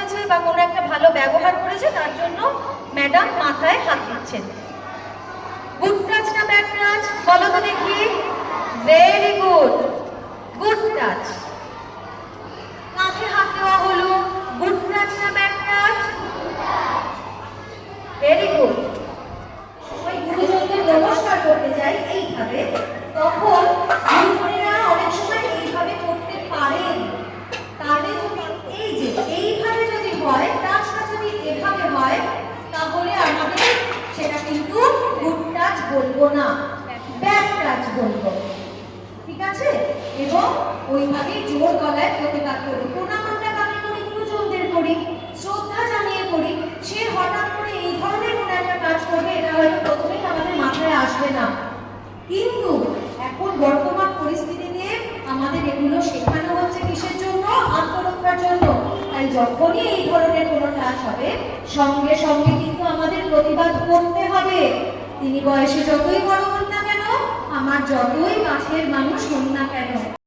করেছে বা কোনো একটা ভালো ব্যবহার করেছে তার জন্য ম্যাডাম মাথায় হাত দিচ্ছেন। গুড টাচ না ব্যাড টাচ বলো তো দেখি। Very good, good touch. কাঁধে হাত দেওয়া হলো, গুড টাচ না ব্যাড টাচ? Very good. ওই গুরুজনদের নমস্কার করতে যাই এইভাবে, তখন গুরুজনেরা অনেক সময় এইভাবে করতে পারেন। তাহলে যদি এই যে এইভাবে যদি হয়, টাচটা যদি এভাবে হয়, তাহলে আমাদের সেটা কিন্তু গুড টাচ বলবো না, ব্যাড টাচ বলবো। ঠিক আছে? এবং ওইভাবে জোর গলায় প্রতিবাদ করি। প্রণামটা কাকে করি? গুরুজনদের করি, শ্রদ্ধা জানিয়ে করি। সে হঠাৎ করে এই ধরনের কোনো একটা কাজ করবে, এটা হয়তো প্রথমেই আমাদের মাথায় আসবে না, কিন্তু এখন বর্তমান পরিস্থিতিতে আমাদের এগুলো শেখানো হচ্ছে কিসের জন্য? আত্মরক্ষার জন্য। তাই যখনই এই ধরনের কোনো কাজ হবে, সঙ্গে সঙ্গে কিন্তু আমাদের প্রতিবাদ করতে হবে। তিনি বয়সে যতই বড় হন না কেন, আমার যতই কাছের মানুষ হন না কেন।